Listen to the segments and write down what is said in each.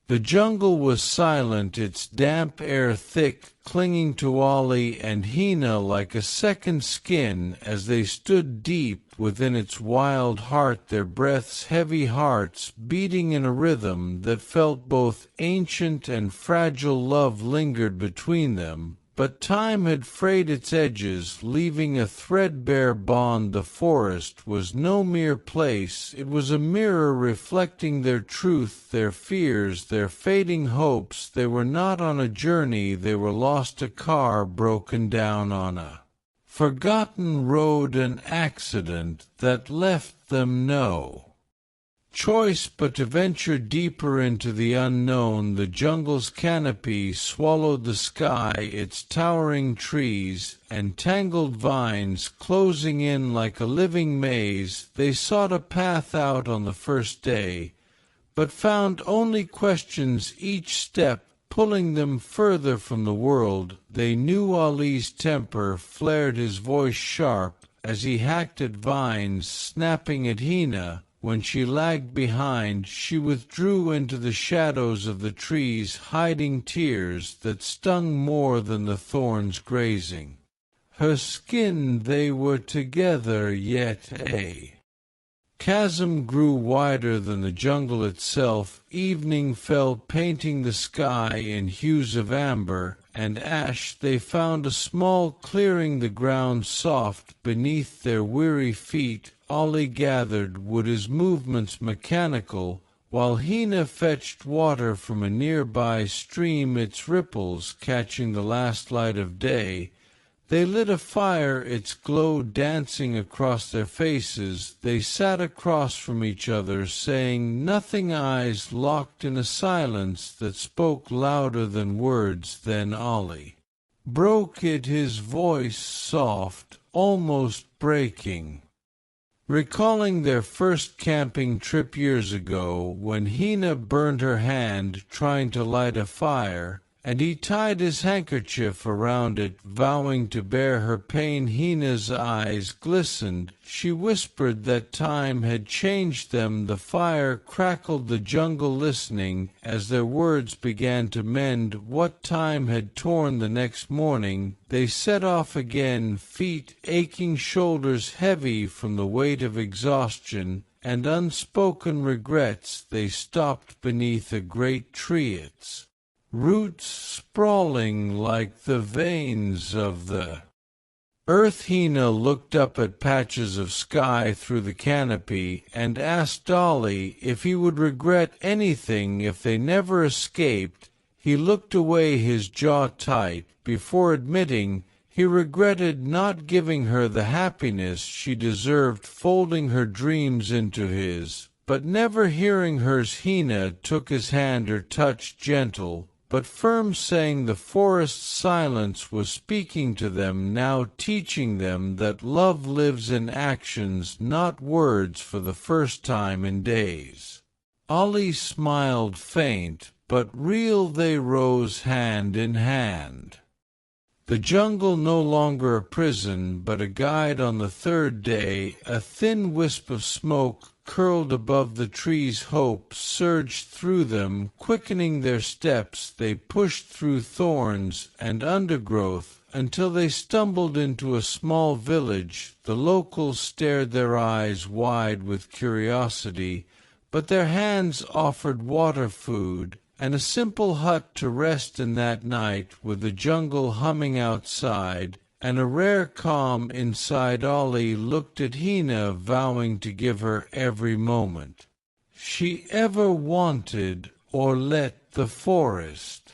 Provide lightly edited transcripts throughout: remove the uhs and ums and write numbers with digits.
The jungle was silent, its damp air thick, clinging to Ollie and Hina like a second skin as they stood deep within its wild heart, their breaths heavy, hearts beating in a rhythm that felt both ancient and fragile. Love lingered between them, but time had frayed its edges, leaving a threadbare bond. The forest was no mere place, it was a mirror reflecting their truth, their fears, their fading hopes. They were not on a journey, they were lost, a car broken down on a forgotten road, an accident that left them no choice but to venture deeper into the unknown. The jungle's canopy swallowed the sky, its towering trees and tangled vines closing in like a living maze. They sought a path out on the first day, but found only questions, each step pulling them further from the world they knew. Ollie's temper flared, his voice sharp, as he hacked at vines, snapping at Hina. When she lagged behind, she withdrew into the shadows of the trees, hiding tears that stung more than the thorns grazing her skin. They were together, yet a chasm grew wider than the jungle itself. Evening fell, painting the sky in hues of amber and ash. They found a small clearing, the ground soft beneath their weary feet. Ollie gathered wood, his movements mechanical, while Hina fetched water from a nearby stream, its ripples catching the last light of day. They lit a fire, its glow dancing across their faces. They sat across from each other, saying nothing, eyes locked in a silence that spoke louder than words. Then Ollie broke it, his voice soft, almost breaking, recalling their first camping trip years ago when Hina burned her hand trying to light a fire, and he tied his handkerchief around it, vowing to bear her pain. Hina's eyes glistened. She whispered that time had changed them. The fire crackled, the jungle listening as their words began to mend what time had torn. The next morning they set off again, feet aching, shoulders heavy from the weight of exhaustion and unspoken regrets. They stopped beneath a great tree, its roots sprawling like the veins of the earth. Hina looked up at patches of sky through the canopy and asked Ollie if he would regret anything if they never escaped. He looked away, his jaw tight, before admitting he regretted not giving her the happiness she deserved, folding her dreams into his, but never hearing hers. Hina took his hand, her touch gentle but firm, saying the forest's silence was speaking to them now, teaching them that love lives in actions, not words. For the first time in days, Ollie smiled, faint but real. They rose hand in hand, the jungle no longer a prison but a guide. On the third day, a thin wisp of smoke curled above the trees. Hope surged through them, quickening their steps. They pushed through thorns and undergrowth until they stumbled into a small village. The locals stared, their eyes wide with curiosity, but their hands offered water, food, and a simple hut to rest in. That night, with the jungle humming outside and a rare calm inside, Ollie looked at Hina, vowing to give her every moment she ever wanted, or let the forest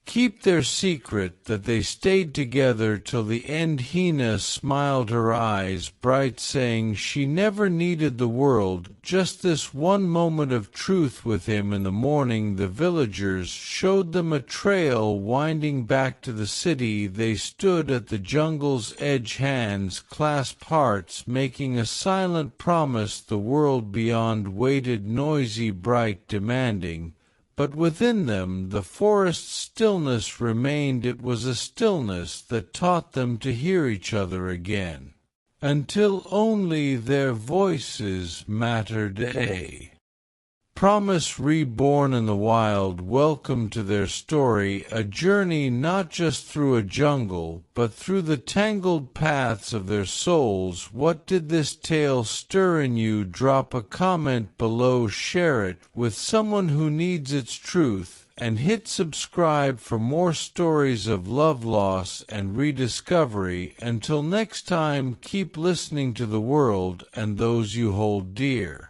keep their secret that they stayed together till the end. Hina smiled, her eyes bright, saying she never needed the world, just this one moment of truth with him. In the morning the villagers showed them a trail winding back to the city. They stood at the jungle's edge, hands clasped, hearts making a silent promise. The world beyond waited, noisy, bright, demanding, but within them the forest's stillness remained. It was a stillness that taught them to hear each other again, until only their voices mattered. Promise reborn in the wild, welcome to their story, a journey not just through a jungle, but through the tangled paths of their souls. What did this tale stir in you? Drop a comment below, share it with someone who needs its truth, and hit subscribe for more stories of love, loss, and rediscovery. Until next time, keep listening to the world and those you hold dear.